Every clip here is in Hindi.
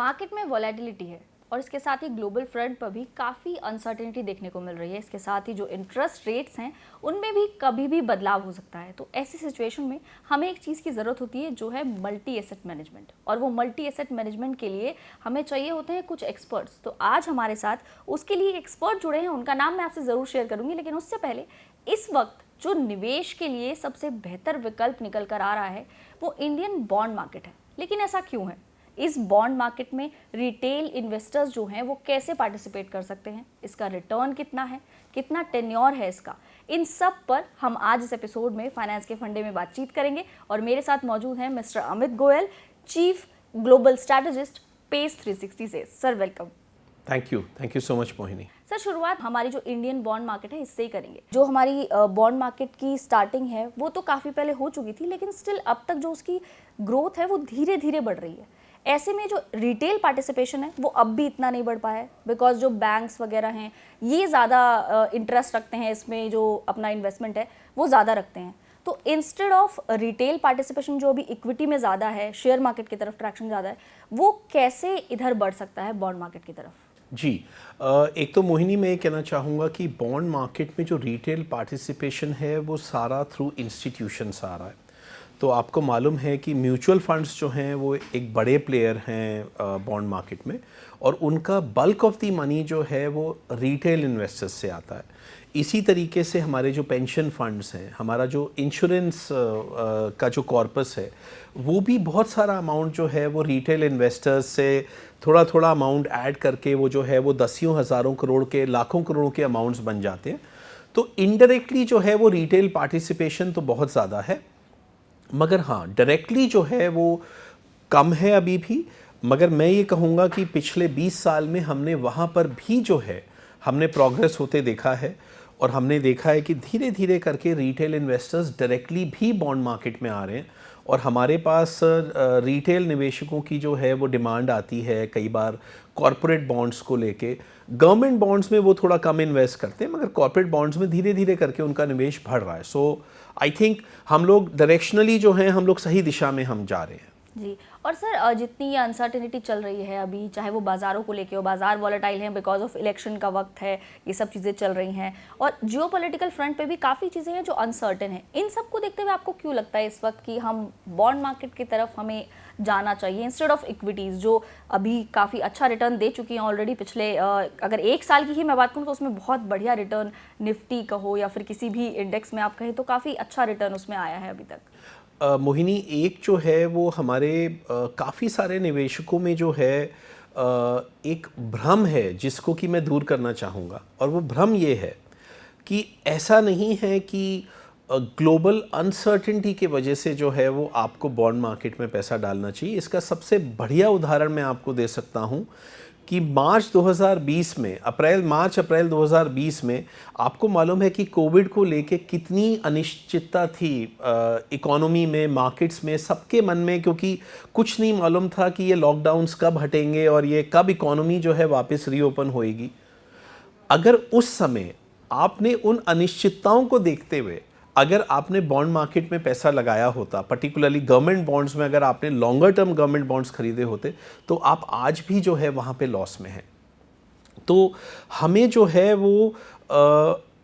मार्केट में वॉलेटिलिटी है और इसके साथ ही ग्लोबल फ्रंट पर भी काफ़ी अनसर्टेनिटी देखने को मिल रही है। इसके साथ ही जो इंटरेस्ट रेट्स हैं उनमें भी कभी भी बदलाव हो सकता है। तो ऐसी सिचुएशन में हमें एक चीज़ की ज़रूरत होती है जो है मल्टी एसेट मैनेजमेंट, और वो मल्टी एसेट मैनेजमेंट के लिए हमें चाहिए होते हैं कुछ एक्सपर्ट्स। तो आज हमारे साथ उसके लिए एक एक्सपर्ट जुड़े हैं, उनका नाम मैं आपसे ज़रूर शेयर करूँगी, लेकिन उससे पहले इस वक्त जो निवेश के लिए सबसे बेहतर विकल्प निकल कर आ रहा है वो इंडियन बॉन्ड मार्केट है। लेकिन ऐसा क्यों है? इस बॉन्ड मार्केट में रिटेल इन्वेस्टर्स जो हैं वो कैसे पार्टिसिपेट कर सकते हैं, इसका रिटर्न कितना है, कितना टेन्योर है इसका, इन सब पर हम आज इस एपिसोड में फाइनेंस के फंडे में बातचीत करेंगे। और मेरे साथ मौजूद हैं mister Amit Goyal, chief global strategist Pace 360 से। Sir welcome. Thank you so much Mohini. Sir शुरुआत हमारी जो इंडियन बॉन्ड मार्केट है इससे ही करेंगे। जो हमारी बॉन्ड मार्केट की स्टार्टिंग है वो तो काफ़ी पहले हो चुकी थी, लेकिन स्टिल अब तक जो उसकी ग्रोथ है वो धीरे धीरे बढ़ रही है। ऐसे में जो रिटेल पार्टिसिपेशन है वो अब भी इतना नहीं बढ़ पाया है, बिकॉज जो बैंक्स वगैरह हैं ये ज़्यादा इंटरेस्ट रखते हैं इसमें, जो अपना इन्वेस्टमेंट है वो ज़्यादा रखते हैं। तो इंस्टेड ऑफ रिटेल पार्टिसिपेशन जो अभी इक्विटी में ज़्यादा है, शेयर मार्केट की तरफ ट्रैक्शन ज़्यादा है, वो कैसे इधर बढ़ सकता है बॉन्ड मार्केट की तरफ? जी, एक तो मोहिनी मैं ये कहना चाहूँगा कि बॉन्ड मार्केट में जो रिटेल पार्टिसिपेशन है वो सारा थ्रू इंस्टीट्यूशंस आ रहा है। तो आपको मालूम है कि म्यूचुअल फंड्स जो हैं वो एक बड़े प्लेयर हैं बॉन्ड मार्केट में, और उनका बल्क ऑफ द मनी जो है वो रिटेल इन्वेस्टर्स से आता है। इसी तरीके से हमारे जो पेंशन फंड्स हैं, हमारा जो इंश्योरेंस का जो कॉर्पस है, वो भी बहुत सारा अमाउंट जो है वो रिटेल इन्वेस्टर्स से थोड़ा थोड़ा अमाउंट ऐड करके वो जो है वो दसियों हज़ारों करोड़ के, लाखों करोड़ के अमाउंट्स बन जाते हैं। तो इनडायरेक्टली जो है वो रिटेल पार्टिसिपेशन तो बहुत ज़्यादा है, मगर हाँ डायरेक्टली जो है वो कम है अभी भी। मगर मैं ये कहूँगा कि पिछले 20 साल में हमने वहाँ पर भी जो है हमने प्रोग्रेस होते देखा है, और हमने देखा है कि धीरे धीरे करके रिटेल इन्वेस्टर्स डायरेक्टली भी बॉन्ड मार्केट में आ रहे हैं। और हमारे पास रिटेल निवेशकों की जो है वो डिमांड आती है कई बार कॉरपोरेट बॉन्ड्स को लेके। गवर्नमेंट बॉन्ड्स में वो थोड़ा कम इन्वेस्ट करते हैं, मगर कॉरपोरेट बॉन्ड्स में धीरे धीरे करके उनका निवेश बढ़ रहा है। सो आई थिंक हम लोग डायरेक्शनली जो हैं हम लोग सही दिशा में हम जा रहे हैं। जी। और सर जितनी ये अनसर्टेनिटी चल रही है अभी, चाहे वो बाज़ारों को लेके हो, बाज़ार वॉलेटाइल हैं बिकॉज ऑफ इलेक्शन का वक्त है, ये सब चीज़ें चल रही हैं, और जियोपॉलिटिकल फ्रंट पे भी काफ़ी चीज़ें हैं जो अनसर्टेन हैं। इन सब को देखते हुए आपको क्यों लगता है इस वक्त कि हम बॉन्ड मार्केट की तरफ हमें जाना चाहिए इंस्टेड ऑफ इक्विटीज़, जो अभी काफ़ी अच्छा रिटर्न दे चुकी हैं ऑलरेडी? पिछले अगर एक साल की ही मैं बात करूँ तो उसमें बहुत बढ़िया रिटर्न, निफ्टी कहो या फिर किसी भी इंडेक्स में आप कहें तो काफ़ी अच्छा रिटर्न उसमें आया है अभी तक। मोहिनी, एक जो है वो हमारे काफ़ी सारे निवेशकों में जो है एक भ्रम है जिसको कि मैं दूर करना चाहूँगा, और वो भ्रम ये है कि ऐसा नहीं है कि ग्लोबल अनसर्टेनिटी की वजह से जो है वो आपको बॉन्ड मार्केट में पैसा डालना चाहिए। इसका सबसे बढ़िया उदाहरण मैं आपको दे सकता हूँ कि मार्च 2020 में, मार्च अप्रैल 2020 में आपको मालूम है कि कोविड को लेके कितनी अनिश्चितता थी इकोनॉमी में, मार्केट्स में, सबके मन में, क्योंकि कुछ नहीं मालूम था कि ये लॉकडाउन्स कब हटेंगे और ये कब इकोनॉमी जो है वापस रीओपन होएगी। अगर उस समय आपने उन अनिश्चितताओं को देखते हुए अगर आपने बॉन्ड मार्केट में पैसा लगाया होता, पर्टिकुलरली गवर्नमेंट बॉन्ड्स में अगर आपने लॉन्गर टर्म गवर्नमेंट बॉन्ड्स खरीदे होते, तो आप आज भी जो है वहाँ पे लॉस में हैं। तो हमें जो है वो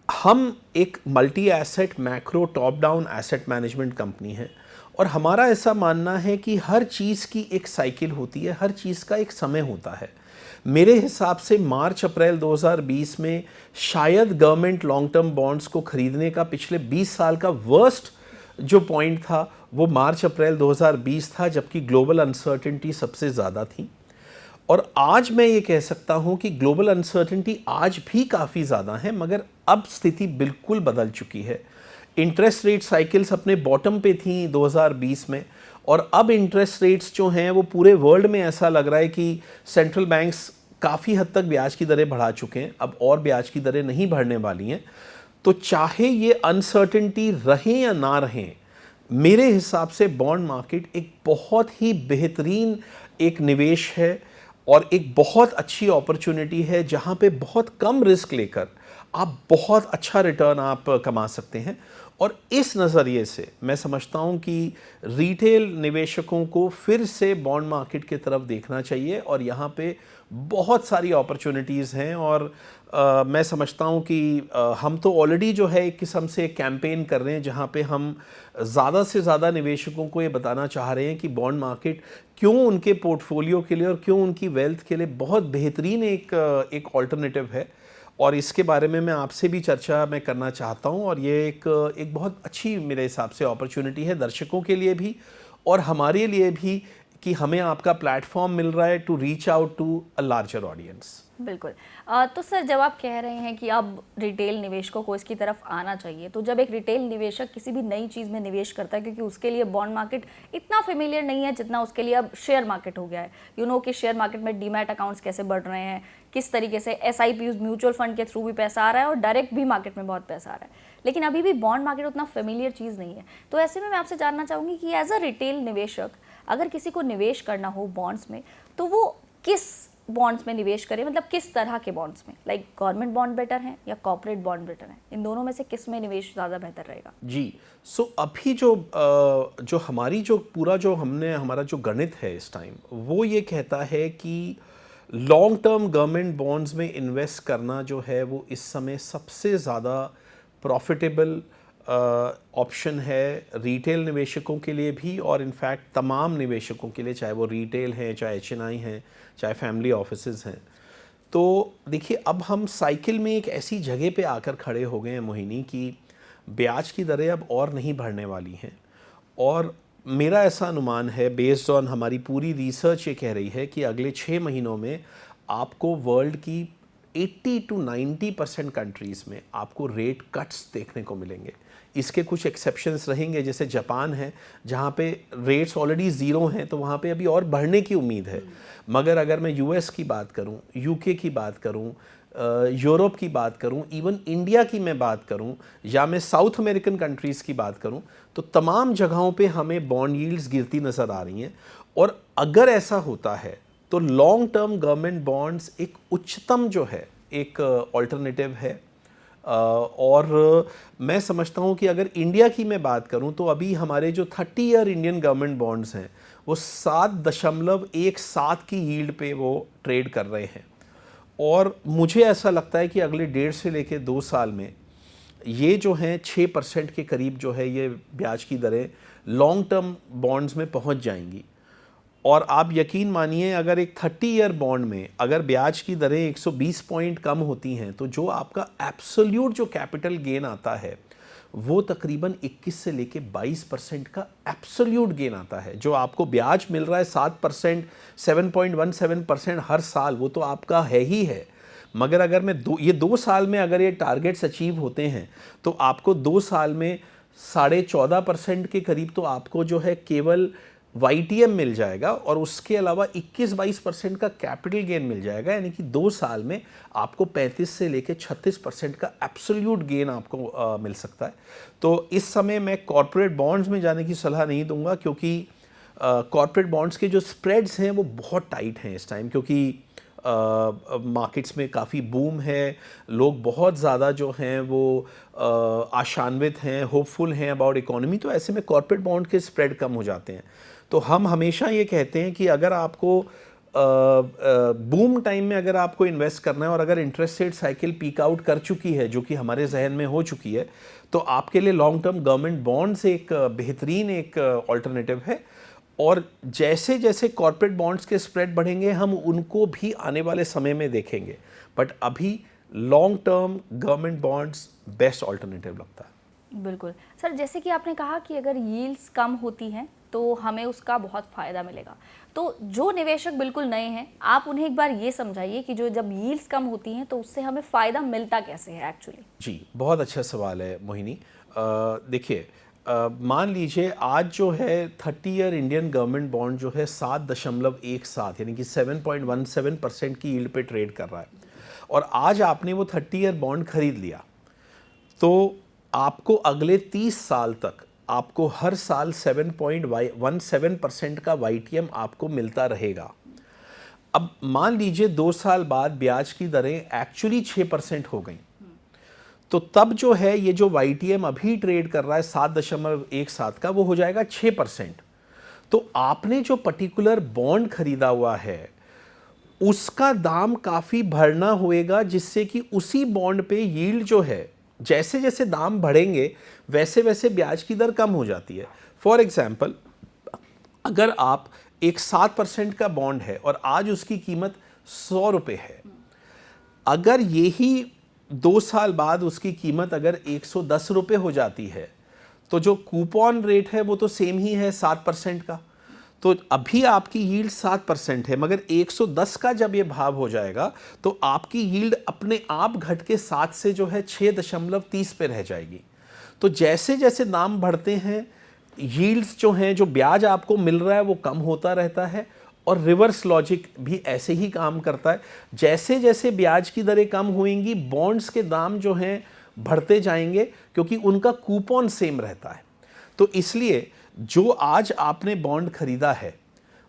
हम एक multi asset macro top down asset management company है, और हमारा ऐसा मानना है कि हर चीज़ की एक साइकिल होती है, हर चीज़ का एक समय होता है। मेरे हिसाब से मार्च अप्रैल 2020 में शायद गवर्नमेंट लॉन्ग टर्म बॉन्ड्स को खरीदने का पिछले 20 साल का वर्स्ट जो पॉइंट था वो मार्च अप्रैल 2020 था, जबकि ग्लोबल अनसर्टेनिटी सबसे ज़्यादा थी। और आज मैं ये कह सकता हूँ कि ग्लोबल अनसर्टेनिटी आज भी काफ़ी ज़्यादा है, मगर अब स्थिति बिल्कुल बदल चुकी है। इंटरेस्ट रेट साइकिल्स अपने बॉटम पे थी 2020 में, और अब इंटरेस्ट रेट्स जो हैं वो पूरे वर्ल्ड में ऐसा लग रहा है कि सेंट्रल बैंक्स काफ़ी हद तक ब्याज की दरें बढ़ा चुके हैं, अब और ब्याज की दरें नहीं बढ़ने वाली हैं। तो चाहे ये अनसर्टेनिटी रहे या ना रहे, मेरे हिसाब से बॉन्ड मार्केट एक बहुत ही बेहतरीन एक निवेश है और एक बहुत अच्छी अपॉर्चुनिटी है, जहाँ पे बहुत कम रिस्क लेकर आप बहुत अच्छा रिटर्न आप कमा सकते हैं। और इस नज़रिए से मैं समझता हूँ कि रिटेल निवेशकों को फिर से बॉन्ड मार्केट की तरफ देखना चाहिए और यहाँ पे बहुत सारी अपॉर्चुनिटीज़ हैं। और मैं समझता हूँ कि हम तो ऑलरेडी जो है एक किस्म से कैंपेन कर रहे हैं जहाँ पे हम ज़्यादा से ज़्यादा निवेशकों को ये बताना चाह रहे हैं कि बॉन्ड मार्केट क्यों उनके पोर्टफोलियो के लिए और क्यों उनकी वेल्थ के लिए बहुत बेहतरीन एक ऑल्टरनेटिव है। और इसके बारे में मैं आपसे भी चर्चा मैं करना चाहता हूँ और ये एक बहुत अच्छी मेरे हिसाब से अपॉर्चुनिटी है दर्शकों के लिए भी और हमारे लिए भी कि हमें आपका प्लेटफॉर्म मिल रहा है to reach out to a larger audience. बिल्कुल। तो सर, जब आप कह रहे हैं कि अब रिटेल निवेशकों को इसकी तरफ आना चाहिए, तो जब एक रिटेल निवेशक किसी भी नई चीज़ में निवेश करता है, क्योंकि उसके लिए बॉन्ड मार्केट इतना फेमिलियर नहीं है जितना उसके लिए अब शेयर मार्केट हो गया है। कि शेयर मार्केट में डीमैट अकाउंट्स कैसे बढ़ रहे हैं, किस तरीके से SIPs म्यूचुअल फंड के थ्रू भी पैसा आ रहा है और डायरेक्ट भी मार्केट में बहुत पैसा आ रहा है, लेकिन अभी भी बॉन्ड मार्केट उतना फेमिलियर चीज़ नहीं है। तो ऐसे में मैं आपसे जानना चाहूँगी कि एज अ रिटेल निवेशक अगर किसी को निवेश करना हो बॉन्ड्स में, तो वो किस बॉन्ड्स में निवेश करें, मतलब किस तरह के बॉन्ड्स में, लाइक गवर्नमेंट बॉन्ड बेटर हैं या कॉर्पोरेट बॉन्ड बेटर हैं, इन दोनों में से किस में निवेश ज़्यादा बेहतर रहेगा? जी, सो अभी जो हमारी जो पूरा जो हमने हमारा जो गणित है इस टाइम वो ये कहता है कि लॉन्ग टर्म गवर्नमेंट बॉन्ड्स में इन्वेस्ट करना जो है वो इस समय सबसे ज़्यादा प्रॉफिटेबल ऑप्शन है रिटेल निवेशकों के लिए भी और इनफैक्ट तमाम निवेशकों के लिए, चाहे वो रिटेल हैं, चाहे HNI हैं, चाहे फैमिली ऑफिसेज हैं। तो देखिए अब हम साइकिल में एक ऐसी जगह पे आकर खड़े हो गए हैं मोहिनी कि ब्याज की दरें अब और नहीं बढ़ने वाली हैं और मेरा ऐसा अनुमान है बेस्ड ऑन हमारी पूरी रिसर्च ये कह रही है कि अगले 6 महीनों में आपको वर्ल्ड की 80 to 90% कंट्रीज़ में आपको रेट कट्स देखने को मिलेंगे। इसके कुछ एक्सेप्शंस रहेंगे, जैसे जापान है जहाँ पे रेट्स ऑलरेडी ज़ीरो हैं तो वहाँ पे अभी और बढ़ने की उम्मीद है। मगर अगर मैं US की बात करूँ, UK की बात करूँ, यूरोप की बात करूं, इवन इंडिया की मैं बात करूं या मैं साउथ अमेरिकन कंट्रीज़ की बात करूं, तो तमाम जगहों पे हमें बॉन्ड यील्ड्स गिरती नज़र आ रही हैं। और अगर ऐसा होता है तो लॉन्ग टर्म गवर्नमेंट बॉन्ड्स एक उच्चतम जो है एक ऑल्टरनेटिव है। और मैं समझता हूं कि अगर इंडिया की मैं बात करूं तो अभी हमारे जो 30 ईयर इंडियन गवर्नमेंट बॉन्ड्स हैं वो 7.17 की यील्ड पे वो ट्रेड कर रहे हैं। और मुझे ऐसा लगता है कि अगले 1.5 से लेकर 2 साल में ये जो हैं 6% के करीब जो है ये ब्याज की दरें लॉन्ग टर्म बॉन्ड्स में पहुंच जाएंगी। और आप यकीन मानिए अगर एक 30 ईयर बॉन्ड में अगर ब्याज की दरें 120 पॉइंट कम होती हैं तो जो आपका एब्सोल्यूट जो कैपिटल गेन आता है वो तकरीबन 21 से लेके 22% का एब्सोल्यूट गेन आता है। जो आपको ब्याज मिल रहा है 7%, 7.17% हर साल, वो तो आपका है ही है। मगर अगर मैं ये 2 साल में अगर ये टारगेट्स अचीव होते हैं तो आपको 2 साल में 14.5% के करीब तो आपको जो है केवल YTM मिल जाएगा और उसके अलावा 21-22% का कैपिटल गेन मिल जाएगा। यानी कि 2 साल में आपको 35 से लेकर 36% का एब्सोल्यूट गेन आपको मिल सकता है। तो इस समय मैं कॉर्पोरेट बॉन्ड्स में जाने की सलाह नहीं दूंगा क्योंकि कॉर्पोरेट बॉन्ड्स के जो स्प्रेड्स हैं वो बहुत टाइट हैं इस टाइम, क्योंकि मार्केट्स में काफ़ी बूम है, लोग बहुत ज़्यादा जो हैं वो आशान्वित हैं, होपफुल हैं अबाउट इकोनॉमी। तो ऐसे में कॉर्पोरेट बॉन्ड के स्प्रेड कम हो जाते हैं। तो हम हमेशा ये कहते हैं कि अगर आपको बूम टाइम में अगर आपको इन्वेस्ट करना है और अगर interest rate cycle peak out कर चुकी है, जो कि हमारे जहन में हो चुकी है, तो आपके लिए लॉन्ग टर्म गवर्नमेंट बॉन्ड्स एक बेहतरीन एक ऑल्टरनेटिव है। और जैसे जैसे कॉर्पोरेट बॉन्ड्स के स्प्रेड बढ़ेंगे हम उनको भी आने वाले समय में देखेंगे, बट अभी long term government bonds best alternative लगता है। बिल्कुल सर, जैसे कि आपने कहा कि अगर यील्ड्स कम होती हैं तो हमें उसका बहुत फ़ायदा मिलेगा। तो जो निवेशक बिल्कुल नए हैं, आप उन्हें एक बार ये समझाइए कि जो जब यील्ड्स कम होती हैं तो उससे हमें फ़ायदा मिलता कैसे है एक्चुअली। जी, बहुत अच्छा सवाल है मोहिनी। देखिए, मान लीजिए आज जो है 30 ईयर इंडियन गवर्नमेंट बॉन्ड जो है 7.17 यानी कि 7.17% की यील्ड पे ट्रेड कर रहा है और आज आपने वो 30 ईयर बॉन्ड खरीद लिया तो आपको अगले 30 साल तक आपको हर साल 7.17% का YTM आपको मिलता रहेगा। अब मान लीजिए 2 साल बाद ब्याज की दरें एक्चुअली 6% हो गई तो तब जो है ये जो YTM अभी ट्रेड कर रहा है 7.17 का, वो हो जाएगा 6%। तो आपने जो पर्टिकुलर बॉन्ड खरीदा हुआ है उसका दाम काफ़ी बढ़ना होएगा, जिससे कि उसी बॉन्ड पे यील्ड जो है, जैसे जैसे दाम बढ़ेंगे वैसे वैसे ब्याज की दर कम हो जाती है। फॉर एग्जाम्पल, अगर आप एक 7% का बॉन्ड है और आज उसकी कीमत 100 रुपये है, अगर यही 2 साल बाद उसकी कीमत अगर 110 रुपये हो जाती है, तो जो कूपन रेट है वो तो सेम ही है 7% का। तो अभी आपकी यील्ड 7% है, मगर 110 का जब ये भाव हो जाएगा तो आपकी यील्ड अपने आप घट के 7 से जो है 6.30 पे रह जाएगी। तो जैसे जैसे दाम बढ़ते हैं, यील्ड्स जो हैं, जो ब्याज आपको मिल रहा है वो कम होता रहता है। और रिवर्स लॉजिक भी ऐसे ही काम करता है, जैसे जैसे ब्याज की दरें कम होंगी बॉन्ड्स के दाम जो हैं बढ़ते जाएंगे, क्योंकि उनका कूपन सेम रहता है। तो इसलिए जो आज आपने बॉन्ड खरीदा है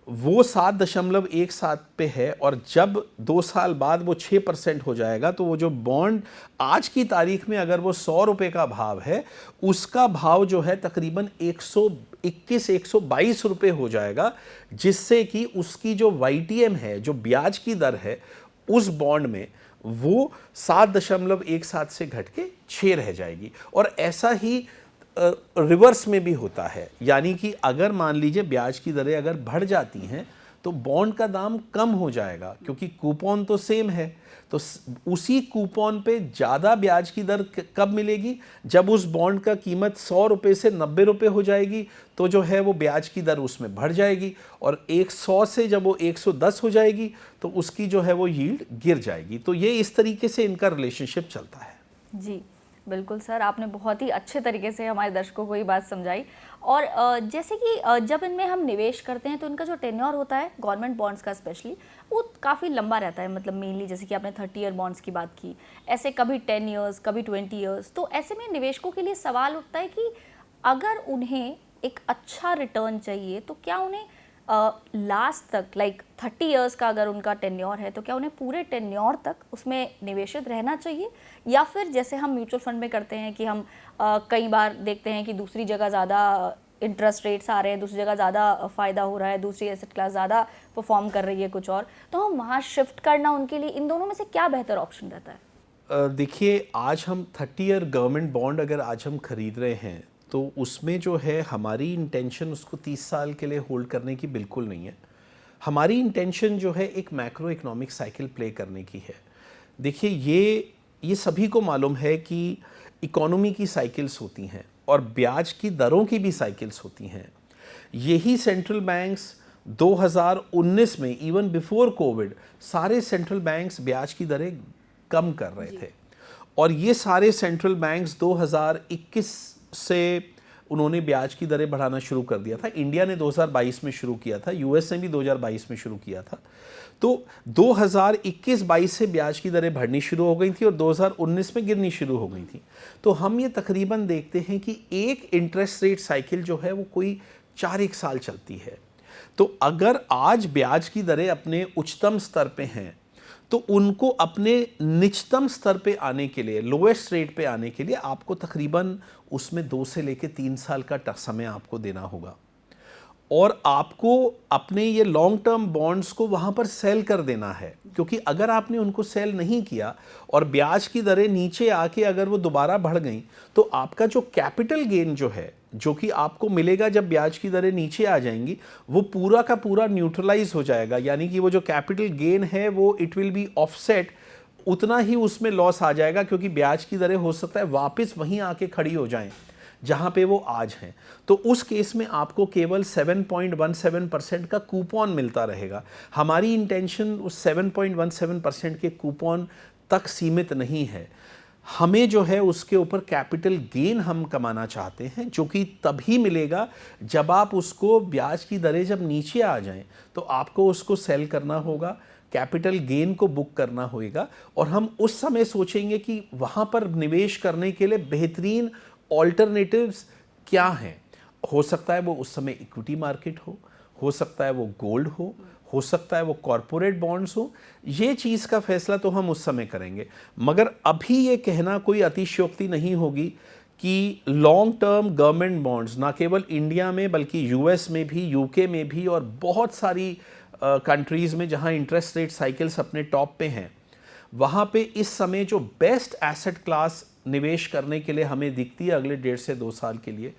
वो 7.17 पे है, और जब 2 साल बाद वो 6% हो जाएगा तो वो जो बॉन्ड आज की तारीख में अगर वो 100 रुपये का भाव है, उसका भाव जो है तकरीबन 121-122 रुपये हो जाएगा, जिससे कि उसकी जो YTM है, जो ब्याज की दर है उस बॉन्ड में, वो 7.17 से घट के 6 रह जाएगी। और ऐसा ही रिवर्स में भी होता है, यानी कि अगर मान लीजिए ब्याज की दरें अगर बढ़ जाती हैं तो बॉन्ड का दाम कम हो जाएगा, क्योंकि कूपन तो सेम है। तो उसी कूपन पे ज़्यादा ब्याज की दर कब मिलेगी? जब उस बॉन्ड का कीमत 100 रुपये से 90 रुपये हो जाएगी, तो जो है वो ब्याज की दर उसमें बढ़ जाएगी, और 100 से जब वो 110 हो जाएगी तो उसकी जो है वो यील्ड गिर जाएगी। तो ये इस तरीके से इनका रिलेशनशिप चलता है। जी बिल्कुल सर, आपने बहुत ही अच्छे तरीके से हमारे दर्शकों को ये बात समझाई। और जैसे कि जब इनमें हम निवेश करते हैं तो इनका जो टेन्योर होता है गवर्नमेंट बॉन्ड्स का स्पेशली, वो काफ़ी लंबा रहता है। मतलब मेनली जैसे कि आपने 30 ईयर बॉन्ड्स की बात की, ऐसे कभी 10 ईयर्स, कभी 20 ईयर्स। तो ऐसे में निवेशकों के लिए सवाल उठता है कि अगर उन्हें एक अच्छा रिटर्न चाहिए तो क्या उन्हें लास्ट तक, लाइक 30 ईयर्स का अगर उनका टेन्योर है, तो क्या उन्हें पूरे टेन्योर तक उसमें निवेशित रहना चाहिए, या फिर जैसे हम म्यूचुअल फंड में करते हैं कि हम कई बार देखते हैं कि दूसरी जगह ज़्यादा इंटरेस्ट रेट्स आ रहे हैं, दूसरी जगह ज़्यादा फ़ायदा हो रहा है, दूसरी एसेट क्लास ज़्यादा परफॉर्म कर रही है कुछ और, तो हम वहाँ शिफ्ट करना उनके लिए, इन दोनों में से क्या बेहतर ऑप्शन रहता है? देखिए, आज हम 30 ईयर गवर्नमेंट बॉन्ड अगर आज हम खरीद रहे हैं तो उसमें जो है हमारी इंटेंशन उसको 30 साल के लिए होल्ड करने की बिल्कुल नहीं है। हमारी इंटेंशन जो है एक मैक्रो इकोनॉमिक साइकिल प्ले करने की है। देखिए, ये सभी को मालूम है कि इकोनॉमी की साइकिल्स होती हैं और ब्याज की दरों की भी साइकिल्स होती हैं। यही सेंट्रल बैंक्स 2019 में, इवन बिफोर कोविड, सारे सेंट्रल बैंक्स ब्याज की दरें कम कर रहे थे, और ये सारे सेंट्रल बैंक्स 2021 से उन्होंने ब्याज की दरें बढ़ाना शुरू कर दिया था। इंडिया ने 2022 में शुरू किया था, यूएस ने भी 2022 में शुरू किया था। तो 2021-22 से ब्याज की दरें बढ़नी शुरू हो गई थी और 2019 में गिरनी शुरू हो गई थी। तो हम ये तकरीबन देखते हैं कि एक इंटरेस्ट रेट साइकिल जो है वो कोई 4-1 साल चलती है। तो अगर आज ब्याज की दरें अपने उच्चतम स्तर पे हैं तो उनको अपने निचतम स्तर पे आने के लिए, लोएस्ट रेट पे आने के लिए आपको तकरीबन उसमें 2 से लेकर 3 साल का समय आपको देना होगा, और आपको अपने ये लॉन्ग टर्म बॉन्ड्स को वहाँ पर सेल कर देना है। क्योंकि अगर आपने उनको सेल नहीं किया और ब्याज की दरें नीचे आके अगर वो दोबारा बढ़ गई, तो आपका जो कैपिटल गेन जो है, जो कि आपको मिलेगा जब ब्याज की दरें नीचे आ जाएंगी, वो पूरा का पूरा न्यूट्रलाइज हो जाएगा। यानी कि वो जो कैपिटल गेन है वो इट विल बी ऑफसेट, उतना ही उसमें लॉस आ जाएगा, क्योंकि ब्याज की दरें हो सकता है वापस वहीं आके खड़ी हो जाएं जहाँ पे वो आज हैं। तो उस केस में आपको केवल 7.17% का कूपन मिलता रहेगा। हमारी इंटेंशन उस 7.17% के कूपन तक सीमित नहीं है। हमें जो है उसके ऊपर कैपिटल गेन हम कमाना चाहते हैं, जो कि तभी मिलेगा जब आप उसको, ब्याज की दरें जब नीचे आ जाएं तो आपको उसको सेल करना होगा, कैपिटल गेन को बुक करना होगा, और हम उस समय सोचेंगे कि वहाँ पर निवेश करने के लिए बेहतरीन ऑल्टरनेटिव्स क्या हैं। हो सकता है वो उस समय इक्विटी मार्केट हो सकता है वो गोल्ड हो हो सकता है वो कॉरपोरेट बॉन्ड्स हो, ये चीज़ का फैसला तो हम उस समय करेंगे। मगर अभी ये कहना कोई अतिशयोक्ति नहीं होगी कि लॉन्ग टर्म गवर्नमेंट बॉन्ड्स ना केवल इंडिया में बल्कि यूएस में भी, यूके में भी और बहुत सारी कंट्रीज़ में जहां इंटरेस्ट रेट साइकिल्स अपने टॉप पे हैं, वहाँ पे इस समय जो बेस्ट एसेट क्लास निवेश करने के लिए हमें दिखती है अगले 1.5 से 2 साल के लिए,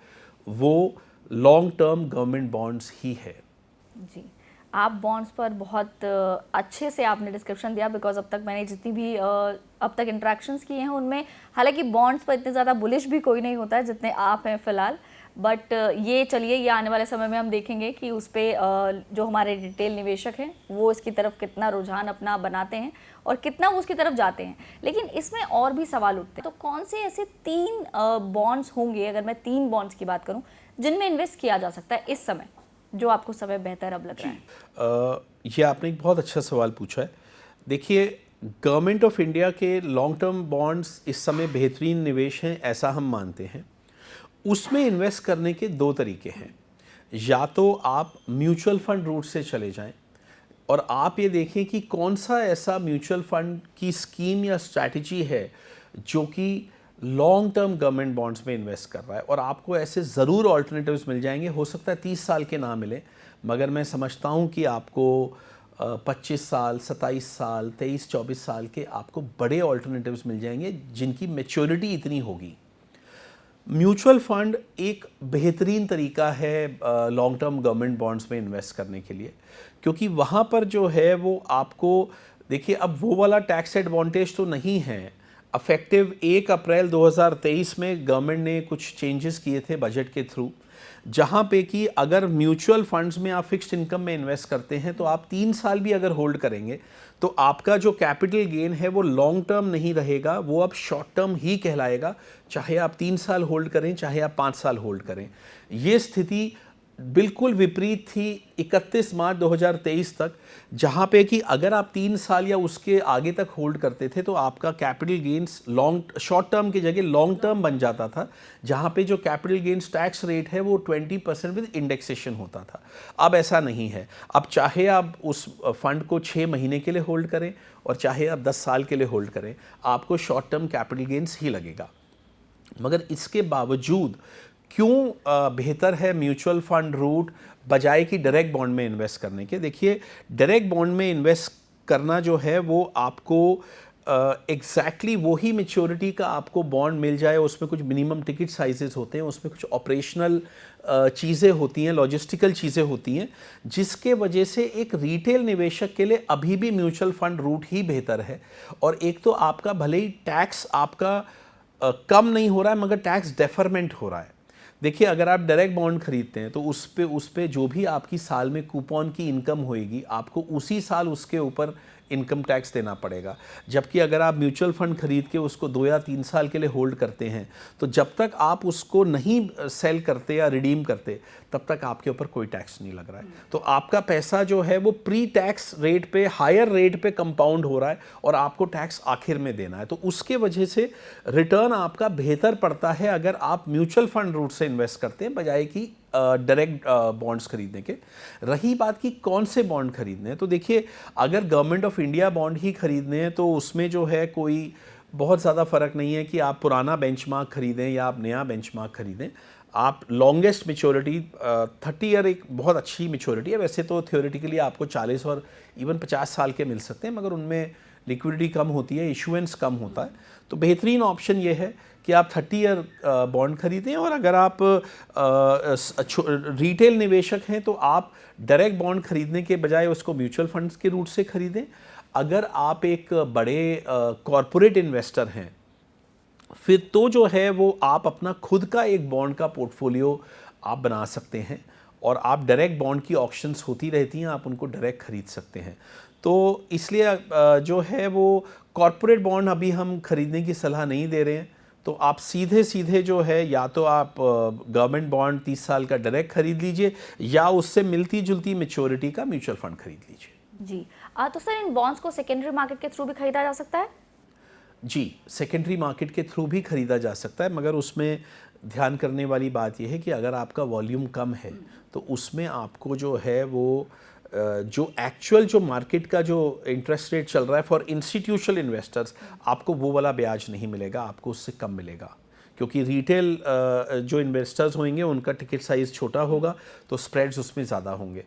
वो लॉन्ग टर्म गवर्नमेंट बॉन्ड्स ही है। जी, आप बॉन्ड्स पर बहुत अच्छे से आपने डिस्क्रिप्शन दिया, बिकॉज अब तक मैंने जितनी भी अब तक इंटरेक्शंस किए हैं उनमें हालांकि बॉन्ड्स पर इतने ज़्यादा बुलिश भी कोई नहीं होता है जितने आप हैं फ़िलहाल। बट ये चलिए, ये आने वाले समय में हम देखेंगे कि उस पर जो हमारे रिटेल निवेशक हैं वो इसकी तरफ कितना रुझान अपना बनाते हैं और कितना वो उसकी तरफ जाते हैं। लेकिन इसमें और भी सवाल उठते हैं, तो कौन से ऐसे 3 बॉन्ड्स होंगे, अगर मैं 3 बॉन्ड्स की बात करूं, जिनमें इन्वेस्ट किया जा सकता है इस समय, जो आपको समय बेहतर अब लग रहा है? ये आपने एक बहुत अच्छा सवाल पूछा है। देखिए, गवर्नमेंट ऑफ इंडिया के लॉन्ग टर्म बॉन्ड्स इस समय बेहतरीन निवेश हैं, ऐसा हम मानते हैं। उसमें इन्वेस्ट करने के 2 तरीके हैं। या तो आप म्यूचुअल फंड रूट से चले जाएं और आप ये देखें कि कौन सा ऐसा म्यूचुअल फंड की स्कीम या स्ट्रैटेजी है जो कि लॉन्ग टर्म गवर्नमेंट बॉन्ड्स में इन्वेस्ट कर रहा है, और आपको ऐसे ज़रूर ऑल्टरनेटिव्स मिल जाएंगे। हो सकता है 30 साल के ना मिले, मगर मैं समझता हूँ कि आपको 25 साल, 27 साल, 23-24 साल के आपको बड़े ऑल्टरनेटिव्स मिल जाएंगे जिनकी मैच्योरिटी इतनी होगी। म्यूचुअल फंड एक बेहतरीन तरीका है लॉन्ग टर्म गवर्नमेंट बॉन्ड्स में इन्वेस्ट करने के लिए, क्योंकि वहाँ पर जो है वो आपको, देखिए, अब वो वाला टैक्स एडवांटेज तो नहीं है। अफेक्टिव 1 अप्रैल 2023 में गवर्नमेंट ने कुछ चेंजेस किए थे बजट के थ्रू, जहाँ पे कि अगर म्यूचुअल फंड्स में आप फिक्स्ड इनकम में इन्वेस्ट करते हैं तो आप 3 साल भी अगर होल्ड करेंगे तो आपका जो कैपिटल गेन है वो लॉन्ग टर्म नहीं रहेगा, वो अब शॉर्ट टर्म ही कहलाएगा, चाहे आप 3 साल होल्ड करें चाहे आप 5 साल होल्ड करें। ये स्थिति बिल्कुल विपरीत थी 31 मार्च 2023 तक, जहाँ पे कि अगर आप 3 साल या उसके आगे तक होल्ड करते थे तो आपका कैपिटल गेन्स शॉर्ट टर्म की जगह लॉन्ग टर्म बन जाता था, जहाँ पे जो कैपिटल गेन्स टैक्स रेट है वो 20% विद इंडेक्सेशन होता था। अब ऐसा नहीं है। अब चाहे आप उस फंड को 6 महीने के लिए होल्ड करें और चाहे आप 10 साल के लिए होल्ड करें, आपको शॉर्ट टर्म कैपिटल गेन्स ही लगेगा। मगर इसके बावजूद क्यों बेहतर है म्यूचुअल फंड रूट बजाय कि डायरेक्ट बॉन्ड में इन्वेस्ट करने के? देखिए, डायरेक्ट बॉन्ड में इन्वेस्ट करना जो है वो आपको एग्जैक्टली वही मेच्योरिटी का आपको बॉन्ड मिल जाए। उसमें कुछ मिनिमम टिकट साइजेस होते हैं, उसमें कुछ ऑपरेशनल चीज़ें होती हैं, लॉजिस्टिकल चीज़ें होती हैं, जिसके वजह से एक रिटेल निवेशक के लिए अभी भी म्यूचुअल फंड रूट ही बेहतर है। और एक तो आपका भले ही टैक्स आपका कम नहीं हो रहा है, मगर टैक्स डेफरमेंट हो रहा है। देखिए, अगर आप डायरेक्ट बॉन्ड खरीदते हैं तो उस पे जो भी आपकी साल में कूपन की इनकम होएगी, आपको उसी साल उसके ऊपर इनकम टैक्स देना पड़ेगा। जबकि अगर आप म्यूचुअल फंड खरीद के उसको 2 या 3 साल के लिए होल्ड करते हैं तो जब तक आप उसको नहीं सेल करते या रिडीम करते तब तक आपके ऊपर कोई टैक्स नहीं लग रहा है। तो आपका पैसा जो है वो प्री टैक्स रेट पे, हायर रेट पे कंपाउंड हो रहा है और आपको टैक्स आखिर में देना है। तो उसके वजह से रिटर्न आपका बेहतर पड़ता है अगर आप म्यूचुअल फंड रूट से इन्वेस्ट करते हैं बजाय कि डायरेक्ट बॉन्ड्स खरीदने के। रही बात कि कौन से बॉन्ड खरीदने हैं, तो देखिए, अगर गवर्नमेंट ऑफ इंडिया बॉन्ड ही खरीदने हैं तो उसमें जो है कोई बहुत ज़्यादा फ़र्क नहीं है कि आप पुराना बेंचमार्क खरीदें या आप नया बेंचमार्क खरीदें। आप लॉन्गेस्ट मेच्योरिटी 30 ईयर एक बहुत अच्छी मेच्योरिटी है। वैसे तो थ्योरेटिकली आपको 40 और इवन 50 साल के मिल सकते हैं, मगर उनमें लिक्विडिटी कम होती है, इशुएंस कम होता है। तो बेहतरीन ऑप्शन ये है कि आप 30 ईयर बॉन्ड खरीदें। और अगर आप रिटेल निवेशक हैं तो आप डायरेक्ट बॉन्ड खरीदने के बजाय उसको म्यूचुअल फंड्स के रूट से खरीदें। अगर आप एक बड़े कॉरपोरेट इन्वेस्टर हैं फिर तो जो है वो आप अपना खुद का एक बॉन्ड का पोर्टफोलियो आप बना सकते हैं और आप डायरेक्ट बॉन्ड की ऑप्शंस होती रहती हैं, आप उनको डायरेक्ट खरीद सकते हैं। तो इसलिए जो है वो कॉरपोरेट बॉन्ड अभी हम खरीदने की सलाह नहीं दे रहे हैं। तो आप सीधे सीधे जो है या तो आप गवर्नमेंट बॉन्ड 30 साल का डायरेक्ट खरीद लीजिए या उससे मिलती जुलती मैच्योरिटी का म्यूचुअल फंड खरीद लीजिए। जी, तो सर, इन बॉन्ड्स को सेकेंडरी मार्केट के थ्रू भी खरीदा जा सकता है? जी, सेकेंडरी मार्केट के थ्रू भी खरीदा जा सकता है, मगर उसमें ध्यान करने वाली बात यह है कि अगर आपका वॉल्यूम कम है तो उसमें आपको जो है वो जो एक्चुअल जो मार्केट का जो इंटरेस्ट रेट चल रहा है फॉर इंस्टीट्यूशनल इन्वेस्टर्स, आपको वो वाला ब्याज नहीं मिलेगा, आपको उससे कम मिलेगा, क्योंकि रिटेल जो इन्वेस्टर्स होंगे उनका टिकट साइज़ छोटा होगा तो स्प्रेड्स उसमें ज़्यादा होंगे।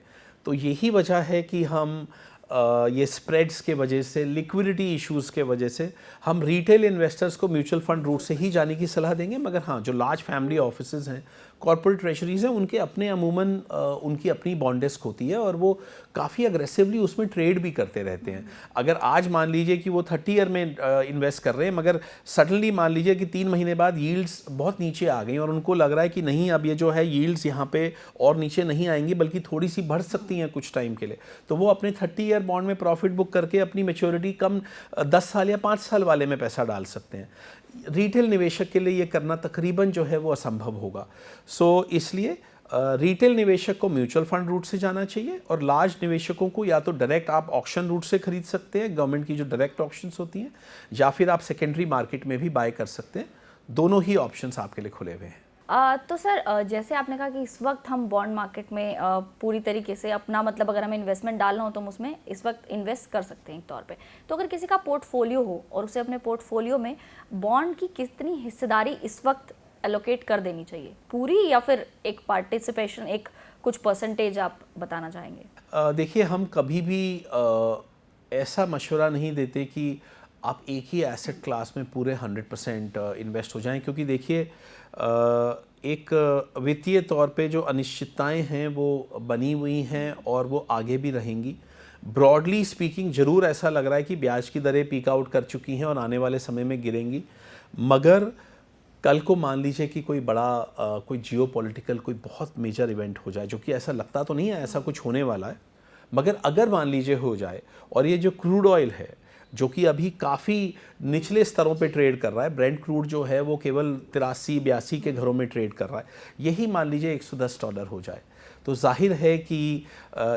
तो यही वजह है कि हम ये स्प्रेड्स के वजह से, लिक्विडिटी इश्यूज़ के वजह से हम रिटेल इन्वेस्टर्स को म्यूचुअल फंड रूट से ही जाने की सलाह देंगे। मगर हाँ, जो लार्ज फैमिली ऑफिसेज हैं, कॉर्पोरेट ट्रेजरीज हैं, उनके अपने अमूमन उनकी अपनी बॉन्ड डेस्क होती है और वो काफ़ी अग्रेसिवली उसमें ट्रेड भी करते रहते हैं। अगर आज मान लीजिए कि वो 30 ईयर में इन्वेस्ट कर रहे हैं, मगर सडनली मान लीजिए कि 3 महीने बाद यील्ड्स बहुत नीचे आ गई और उनको लग रहा है कि नहीं, अब ये जो है यील्ड्स यहाँ पे और नीचे नहीं आएंगी बल्कि थोड़ी सी बढ़ सकती हैं कुछ टाइम के लिए, तो वो अपने 30 ईयर बॉन्ड में प्रॉफिट बुक करके अपनी मैच्योरिटी कम 10 साल या 5 साल वाले में पैसा डाल सकते हैं। रिटेल निवेशक के लिए ये करना तकरीबन जो है वो असंभव होगा। सो इसलिए रिटेल निवेशक को म्यूचुअल फंड रूट से जाना चाहिए और लार्ज निवेशकों को या तो डायरेक्ट आप ऑक्शन रूट से खरीद सकते हैं, गवर्नमेंट की जो डायरेक्ट ऑक्शंस होती हैं, या फिर आप सेकेंडरी मार्केट में भी बाय कर सकते हैं। दोनों ही ऑप्शंस आपके लिए खुले हुए हैं। तो सर, जैसे आपने कहा कि इस वक्त हम बॉन्ड मार्केट में पूरी तरीके से अपना, मतलब अगर हमें इन्वेस्टमेंट डालना हो तो हम उसमें इस वक्त इन्वेस्ट कर सकते हैं एक तौर पे। तो अगर किसी का पोर्टफोलियो हो और उसे अपने पोर्टफोलियो में बॉन्ड की कितनी हिस्सेदारी इस वक्त एलोकेट कर देनी चाहिए, पूरी या फिर एक पार्टिसिपेशन, एक कुछ परसेंटेज आप बताना चाहेंगे? देखिए, हम कभी भी ऐसा मशवरा नहीं देते कि आप एक ही एसेट क्लास में पूरे 100% इन्वेस्ट हो जाएं, क्योंकि देखिए एक वित्तीय तौर पे जो अनिश्चितताएं हैं वो बनी हुई हैं और वो आगे भी रहेंगी। ब्रॉडली स्पीकिंग ज़रूर ऐसा लग रहा है कि ब्याज की दरें पीक आउट कर चुकी हैं और आने वाले समय में गिरेंगी, मगर कल को मान लीजिए कि कोई बड़ा कोई जियोपॉलिटिकल कोई बहुत मेजर इवेंट हो जाए, जो कि ऐसा लगता तो नहीं है ऐसा कुछ होने वाला है, मगर अगर मान लीजिए हो जाए और ये जो क्रूड ऑयल है जो कि अभी काफ़ी निचले स्तरों पे ट्रेड कर रहा है, ब्रेंट क्रूड जो है वो केवल 83-82 के घरों में ट्रेड कर रहा है, यही मान लीजिए $110 हो जाए, तो जाहिर है कि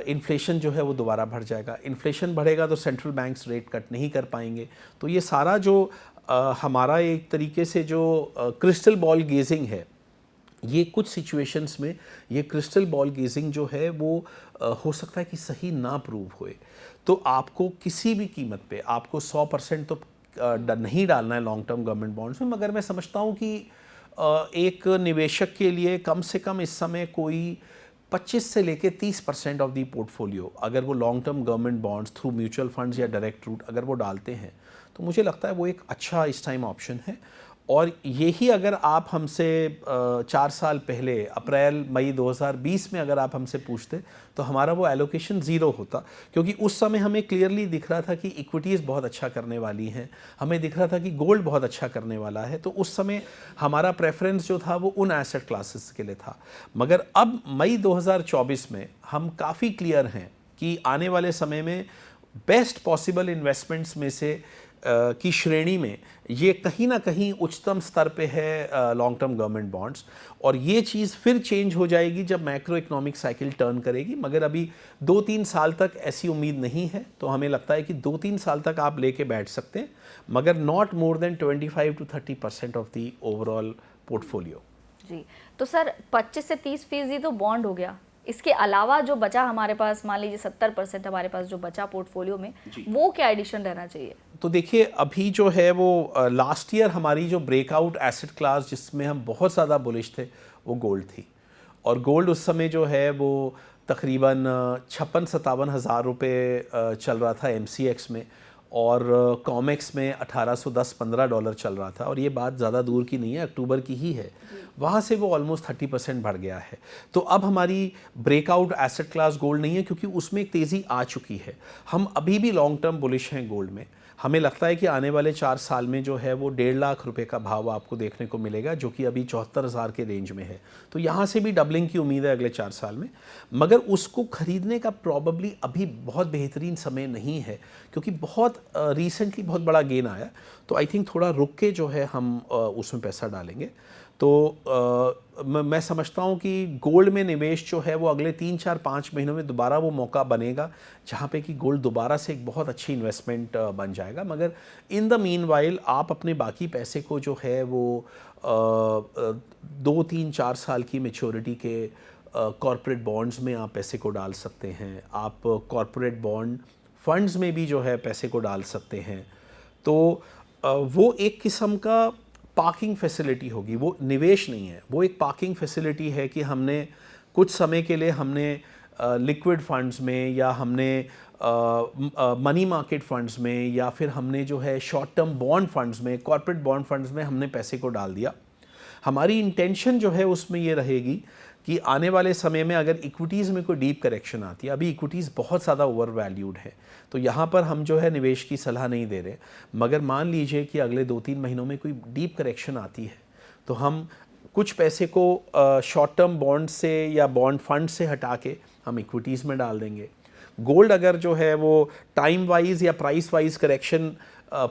इन्फ्लेशन जो है वो दोबारा बढ़ जाएगा। इन्फ्लेशन बढ़ेगा तो सेंट्रल बैंक्स रेट कट नहीं कर पाएंगे। तो ये सारा जो हमारा एक तरीके से जो क्रिस्टल बॉल गेजिंग है, ये कुछ सिचुएशंस में ये क्रिस्टल बॉल गेजिंग जो है वो हो सकता है कि सही ना प्रूव होए। तो आपको किसी भी कीमत पे आपको 100% तो नहीं डालना है लॉन्ग टर्म गवर्नमेंट बॉन्ड्स में, मगर मैं समझता हूँ कि एक निवेशक के लिए कम से कम इस समय कोई 25 से लेके 30% ऑफ दी पोर्टफोलियो अगर वो long term government bonds through mutual funds या डायरेक्ट रूट अगर वो डालते हैं तो मुझे लगता है वो एक अच्छा इस टाइम ऑप्शन है। और यही अगर आप हमसे 4 साल पहले अप्रैल मई 2020 में अगर आप हमसे पूछते तो हमारा वो एलोकेशन ज़ीरो होता, क्योंकि उस समय हमें क्लियरली दिख रहा था कि इक्विटीज़ बहुत अच्छा करने वाली हैं, हमें दिख रहा था कि गोल्ड बहुत अच्छा करने वाला है, तो उस समय हमारा प्रेफरेंस जो था वो उन एसेट क्लासेस के लिए था। मगर अब मई 2024 में हम काफ़ी क्लियर हैं कि आने वाले समय में बेस्ट पॉसिबल इन्वेस्टमेंट्स में से की श्रेणी में ये कहीं ना कहीं उच्चतम स्तर पे है लॉन्ग टर्म गवर्नमेंट बॉन्ड्स, और ये चीज़ फिर चेंज हो जाएगी जब मैक्रो इकोनॉमिक साइकिल टर्न करेगी, मगर अभी 2-3 साल तक ऐसी उम्मीद नहीं है। तो हमें लगता है कि 2-3 साल तक आप लेके बैठ सकते हैं, मगर not more than 25 to 30% of the overall portfolio. जी, तो सर 25 से 30% तो बॉन्ड हो गया, इसके अलावा जो बचा हमारे पास, मान लीजिए 70% हमारे पास जो बचा पोर्टफोलियो में, वो क्या एडिशन रहना चाहिए? तो देखिए, अभी जो है वो लास्ट ईयर हमारी जो ब्रेकआउट एसेट क्लास जिसमें हम बहुत ज़्यादा बुलिश थे वो गोल्ड थी, और गोल्ड उस समय जो है वो तकरीबन 56-57 हज़ार रुपये चल रहा था MCX में, और कॉमेक्स में $1810-15 चल रहा था, और ये बात ज़्यादा दूर की नहीं है, अक्टूबर की ही है। वहाँ से वो ऑलमोस्ट 30% बढ़ गया है। तो अब हमारी ब्रेकआउट एसेट क्लास गोल्ड नहीं है, क्योंकि उसमें एक तेज़ी आ चुकी है। हम अभी भी लॉन्ग टर्म बुलिश हैं गोल्ड में। हमें लगता है कि आने वाले 4 साल में जो है वो 1.5 लाख रुपए का भाव आपको देखने को मिलेगा, जो कि अभी 74,000 के रेंज में है। तो यहाँ से भी डबलिंग की उम्मीद है अगले 4 साल में, मगर उसको खरीदने का प्रॉबली अभी बहुत बेहतरीन समय नहीं है, क्योंकि बहुत रिसेंटली बहुत बड़ा गेन आया। तो आई थिंक थोड़ा रुक के जो है हम उसमें पैसा डालेंगे। तो मैं समझता हूँ कि गोल्ड में निवेश जो है वो अगले 3-4-5 महीनों में दोबारा वो मौका बनेगा जहाँ पे कि गोल्ड दोबारा से एक बहुत अच्छी इन्वेस्टमेंट बन जाएगा। मगर इन द मीनवाइल आप अपने बाकी पैसे को जो है वो 2-3-4 साल की मैच्योरिटी के कॉरपोरेट बॉन्ड्स में आप पैसे को डाल सकते हैं, आप कॉरपोरेट बॉन्ड फंड्स में भी जो है पैसे को डाल सकते हैं। तो वो एक किस्म का पार्किंग फैसिलिटी होगी, वो निवेश नहीं है, वो एक पार्किंग फैसिलिटी है कि हमने कुछ समय के लिए हमने लिक्विड फंड्स में या हमने मनी मार्केट फंड्स में या फिर हमने जो है शॉर्ट टर्म बॉन्ड फंड्स में, कॉर्पोरेट बॉन्ड फंड्स में हमने पैसे को डाल दिया। हमारी इंटेंशन जो है उसमें ये रहेगी कि आने वाले समय में अगर इक्विटीज़ में कोई डीप करेक्शन आती है, अभी इक्विटीज़ बहुत ज़्यादा ओवर वैल्यूड है, तो यहाँ पर हम जो है निवेश की सलाह नहीं दे रहे, मगर मान लीजिए कि अगले 2-3 महीनों में कोई डीप करेक्शन आती है तो हम कुछ पैसे को शॉर्ट टर्म बॉन्ड से या बॉन्ड फंड से हटा के हम इक्विटीज़ में डाल देंगे। गोल्ड अगर जो है वो टाइम वाइज या प्राइस वाइज करेक्शन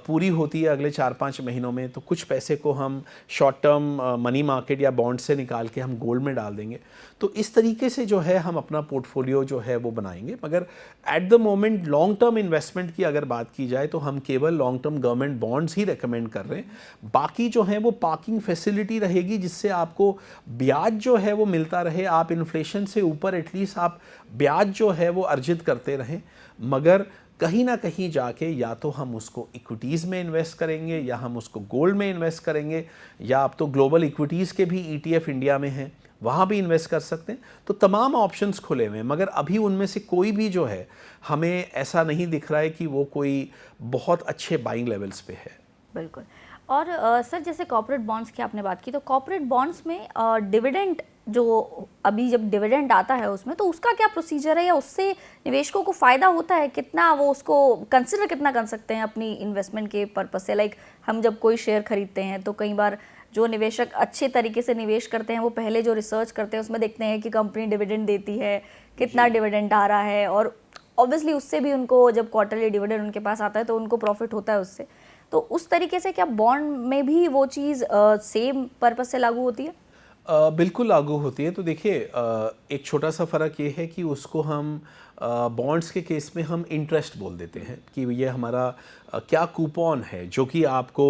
पूरी होती है अगले 4-5 महीनों में, तो कुछ पैसे को हम शॉर्ट टर्म मनी मार्केट या बॉन्ड से निकाल के हम गोल्ड में डाल देंगे। तो इस तरीके से जो है हम अपना पोर्टफोलियो जो है वो बनाएंगे। मगर at the moment long term investment की अगर बात की जाए तो हम केवल लॉन्ग टर्म गवर्नमेंट बॉन्ड्स ही रेकमेंड कर रहे हैं। बाकी जो है वो पार्किंग फैसिलिटी रहेगी जिससे आपको ब्याज जो है वो मिलता रहे, आप इन्फ्लेशन से ऊपर एटलीस्ट आप ब्याज जो है वो अर्जित करते रहें। मगर कहीं ना कहीं जाके या तो हम उसको इक्विटीज़ में इन्वेस्ट करेंगे या हम उसको गोल्ड में इन्वेस्ट करेंगे, या आप तो ग्लोबल इक्विटीज़ के भी ETF इंडिया में हैं, वहाँ भी इन्वेस्ट कर सकते हैं। तो तमाम ऑप्शंस खुले हुए हैं, मगर अभी उनमें से कोई भी जो है हमें ऐसा नहीं दिख रहा है कि वो कोई बहुत अच्छे बाइंग लेवल्स पे है। बिल्कुल। और सर जैसे कॉर्पोरेट बॉन्ड्स की आपने बात की, तो कॉर्पोरेट बॉन्ड्स में डिविडेंड जो अभी जब डिविडेंड आता है उसमें, तो उसका क्या प्रोसीजर है या उससे निवेशकों को फ़ायदा होता है? कितना वो उसको कंसिडर कितना कर सकते हैं अपनी इन्वेस्टमेंट के पर्पस से? लाइक हम जब कोई शेयर खरीदते हैं तो कई बार जो निवेशक अच्छे तरीके से निवेश करते हैं वो पहले जो रिसर्च करते हैं उसमें देखते हैं कि कंपनी डिविडेंड देती है, कितना डिविडेंड आ रहा है, और ऑब्वियसली उससे भी उनको जब क्वार्टरली डिविडेंड उनके पास आता है तो उनको प्रॉफिट होता है उससे। तो उस तरीके से क्या बॉन्ड में भी वो चीज़ सेम पर्पस से लागू होती है? बिल्कुल लागू होती है। तो देखिए एक छोटा सा फ़र्क ये है कि उसको हम बॉन्ड्स के केस में हम इंटरेस्ट बोल देते हैं कि ये हमारा क्या कूपन है जो कि आपको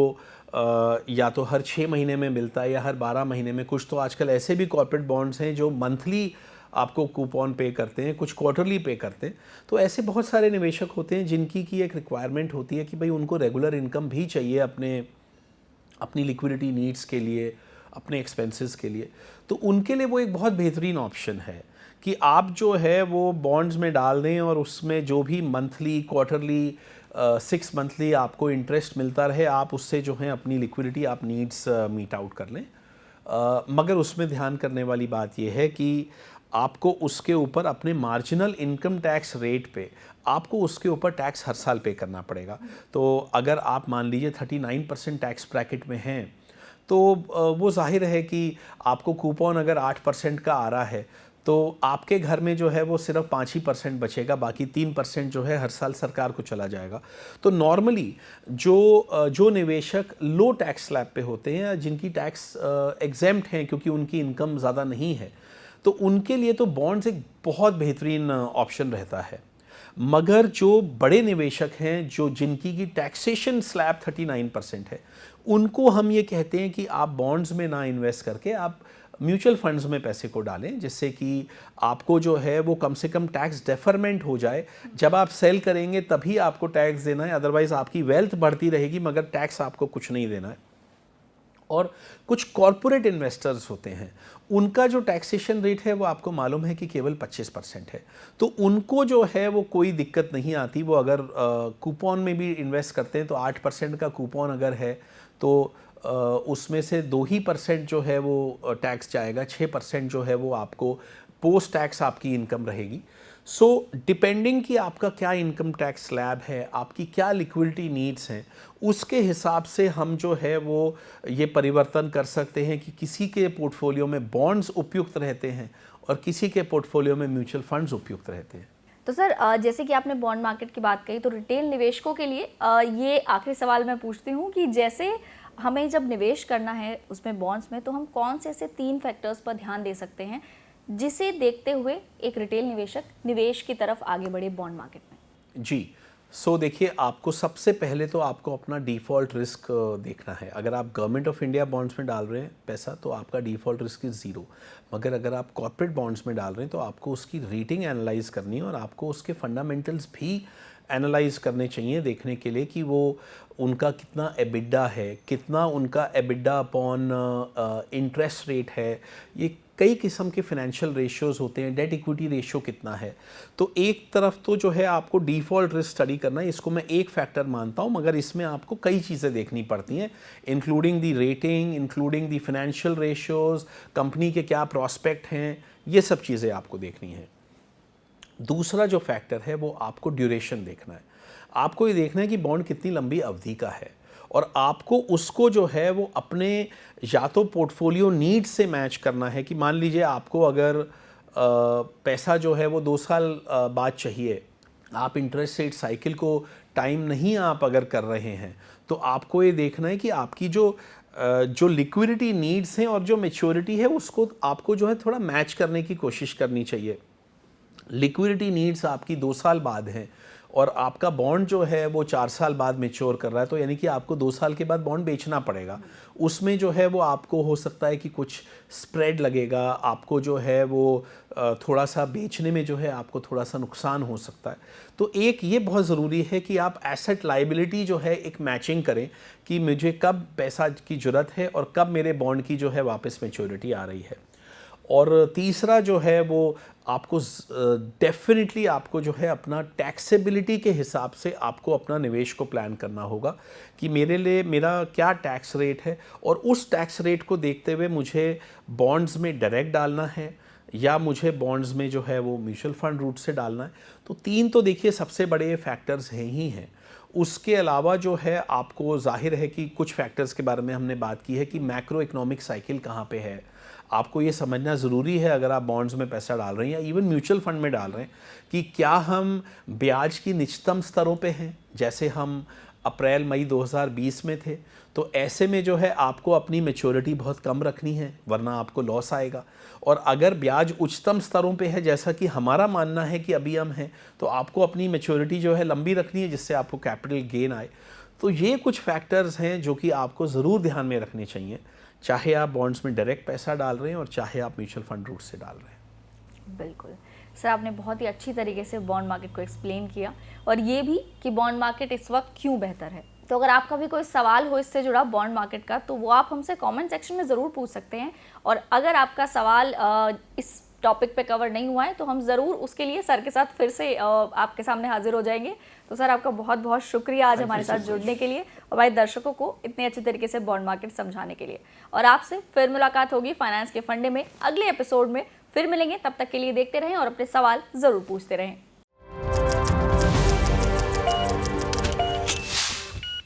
या तो हर 6 महीने में मिलता है या हर 12 महीने में। कुछ तो आजकल ऐसे भी कॉर्पोरेट बॉन्ड्स हैं जो मंथली आपको कूपन पे करते हैं, कुछ क्वार्टरली पे करते हैं। तो ऐसे बहुत सारे निवेशक होते हैं जिनकी की एक रिक्वायरमेंट होती है कि भाई उनको रेगुलर इनकम भी चाहिए अपनी लिक्विडिटी नीड्स के लिए, अपने एक्सपेंसेस के लिए। तो उनके लिए वो एक बहुत बेहतरीन ऑप्शन है कि आप जो है वो बॉन्ड्स में डाल दें और उसमें जो भी मंथली, क्वार्टरली, 6 मंथली आपको इंटरेस्ट मिलता रहे, आप उससे जो है अपनी लिक्विडिटी आप नीड्स मीट आउट कर लें। मगर उसमें ध्यान करने वाली बात यह है कि आपको उसके ऊपर अपने मार्जिनल इनकम टैक्स रेट पे आपको उसके ऊपर टैक्स हर साल पे करना पड़ेगा। तो अगर आप मान लीजिए 39% टैक्स ब्रैकेट में हैं तो वो जाहिर है कि आपको कूपन अगर 8% का आ रहा है तो आपके घर में जो है वो सिर्फ 5% बचेगा, बाकी 3% जो है हर साल सरकार को चला जाएगा। तो नॉर्मली जो निवेशक लो टैक्स स्लैब पे होते हैं या जिनकी टैक्स एग्जेम्प्ट हैं क्योंकि उनकी इनकम ज़्यादा नहीं है, तो उनके लिए तो बॉन्ड्स एक बहुत बेहतरीन ऑप्शन रहता है। मगर जो बड़े निवेशक हैं जो जिनकी की टैक्सेशन स्लैब 39% है, उनको हम ये कहते हैं कि आप बॉन्ड्स में ना इन्वेस्ट करके आप म्यूचुअल फंड्स में पैसे को डालें, जिससे कि आपको जो है वो कम से कम टैक्स डेफरमेंट हो जाए। जब आप सेल करेंगे तभी आपको टैक्स देना है, अदरवाइज़ आपकी वेल्थ बढ़ती रहेगी मगर टैक्स आपको कुछ नहीं देना है। और कुछ कॉरपोरेट इन्वेस्टर्स होते हैं, उनका जो टैक्सेशन रेट है वो आपको मालूम है कि केवल 25% है। तो उनको जो है वो कोई दिक्कत नहीं आती। वो अगर कूपन में भी इन्वेस्ट करते हैं तो 8% का कूपन अगर है तो उसमें से 2% जो है वो टैक्स जाएगा, 6% जो है वो आपको पोस्ट टैक्स आपकी इनकम रहेगी। सो डिपेंडिंग कि आपका क्या इनकम टैक्स स्लैब है, आपकी क्या लिक्विडिटी नीड्स हैं, उसके हिसाब से हम जो है वो ये परिवर्तन कर सकते हैं कि किसी के पोर्टफोलियो में बॉन्ड्स उपयुक्त रहते हैं और किसी के पोर्टफोलियो में म्यूचुअल फंड्स उपयुक्त रहते हैं। तो सर जैसे कि आपने बॉन्ड मार्केट की बात कही, तो रिटेल निवेशकों के लिए ये आखिरी सवाल मैं पूछती हूँ कि जैसे हमें जब निवेश करना है उसमें बॉन्ड्स में, तो हम कौन से ऐसे 3 फैक्टर्स पर ध्यान दे सकते हैं जिसे देखते हुए एक रिटेल निवेशक निवेश की तरफ आगे बढ़े बॉन्ड मार्केट में? जी, देखिए, आपको सबसे पहले तो आपको अपना डिफ़ॉल्ट रिस्क देखना है। अगर आप गवर्नमेंट ऑफ इंडिया बॉन्ड्स में डाल रहे हैं पैसा, तो आपका डिफ़ॉल्ट रिस्क इज़ ज़ीरो। मगर अगर आप कॉर्पोरेट बॉन्ड्स में डाल रहे हैं तो आपको उसकी रेटिंग एनालाइज़ करनी है और आपको उसके फंडामेंटल्स भी एनालाइज़ करने चाहिए, देखने के लिए कि वो उनका कितना एबिडा है, कितना उनका एबिडा अपॉन इंटरेस्ट रेट है। ये कई किस्म के फाइनेंशियल रेशियोज़ होते हैं, डेट इक्विटी रेशियो कितना है। तो एक तरफ तो जो है आपको डिफ़ॉल्ट रिस्क स्टडी करना है, इसको मैं एक फैक्टर मानता हूँ, मगर इसमें आपको कई चीज़ें देखनी पड़ती हैं, including the rating, including the financial ratios, company के क्या प्रॉस्पेक्ट हैं, ये सब चीज़ें आपको देखनी हैं। दूसरा जो फैक्टर है वो आपको ड्यूरेशन देखना है। आपको ये देखना है कि बॉन्ड कितनी लंबी अवधि का है और आपको उसको जो है वो अपने या तो पोर्टफोलियो नीड्स से मैच करना है कि मान लीजिए आपको अगर पैसा जो है वो 2 साल बाद चाहिए, आप इंटरेस्ट रेट साइकिल को टाइम नहीं आप अगर कर रहे हैं, तो आपको ये देखना है कि आपकी जो लिक्विडिटी नीड्स हैं और जो मैच्योरिटी है उसको आपको जो है थोड़ा मैच करने की कोशिश करनी चाहिए। लिक्विडिटी नीड्स आपकी 2 साल बाद हैं और आपका बॉन्ड जो है वो 4 साल बाद मैच्योर कर रहा है, तो यानी कि आपको 2 साल के बाद बॉन्ड बेचना पड़ेगा। उसमें जो है वो आपको हो सकता है कि कुछ स्प्रेड लगेगा, आपको जो है वो थोड़ा सा बेचने में जो है आपको थोड़ा सा नुकसान हो सकता है। तो एक ये बहुत ज़रूरी है कि आप एसेट लायबिलिटी जो है एक मैचिंग करें कि मुझे कब पैसा की ज़रूरत है और कब मेरे बॉन्ड की जो है वापस मैच्योरिटी आ रही है। और तीसरा जो है वो आपको डेफिनेटली आपको जो है अपना टैक्सेबिलिटी के हिसाब से आपको अपना निवेश को प्लान करना होगा कि मेरे लिए मेरा क्या टैक्स रेट है और उस टैक्स रेट को देखते हुए मुझे बॉन्ड्स में डायरेक्ट डालना है या मुझे बॉन्ड्स में जो है वो म्यूचुअल फंड रूट से डालना है। तो 3 तो देखिए सबसे बड़े फैक्टर्स हैं ही हैं। उसके अलावा जो है आपको जाहिर है कि कुछ फैक्टर्स के बारे में हमने बात की है कि मैक्रो इकोनॉमिक साइकिल कहाँ पे है। आपको ये समझना ज़रूरी है अगर आप बॉन्ड्स में पैसा डाल रहे हैं या इवन म्यूचुअल फंड में डाल रहे हैं कि क्या हम ब्याज की निचतम स्तरों पे हैं, जैसे हम अप्रैल मई 2020 में थे। तो ऐसे में जो है आपको अपनी मैच्योरिटी बहुत कम रखनी है, वरना आपको लॉस आएगा। और अगर ब्याज उच्चतम स्तरों पे है, जैसा कि हमारा मानना है कि अभी हम हैं, तो आपको अपनी मैच्योरिटी जो है लंबी रखनी है, जिससे आपको कैपिटल गेन आए। तो ये कुछ फैक्टर्स हैं जो कि आपको ज़रूर ध्यान में रखने चाहिए, चाहे आप बॉन्ड्स में डायरेक्ट पैसा डाल रहे हैं और चाहे आप म्यूचुअल फंड रूट से डाल रहे हैं। बिल्कुल सर, आपने बहुत ही अच्छी तरीके से बॉन्ड मार्केट को एक्सप्लेन किया और ये भी कि बॉन्ड मार्केट इस वक्त क्यों बेहतर है। तो अगर आपका भी कोई सवाल हो इससे जुड़ा बॉन्ड मार्केट का, तो वो आप हमसे कमेंट सेक्शन में ज़रूर पूछ सकते हैं। और अगर आपका सवाल इस टॉपिक पे कवर नहीं हुआ है तो हम ज़रूर उसके लिए सर के साथ फिर से आपके सामने हाजिर हो जाएंगे। तो सर, आपका बहुत बहुत शुक्रिया आज हमारे साथ जुड़ने के लिए और हमारे दर्शकों को इतने अच्छे तरीके से बॉन्ड मार्केट समझाने के लिए। और आपसे फिर मुलाकात होगी फाइनेंस के फंडे में अगले एपिसोड में। फिर मिलेंगे, तब तक के लिए देखते रहें और अपने सवाल ज़रूर पूछते रहें।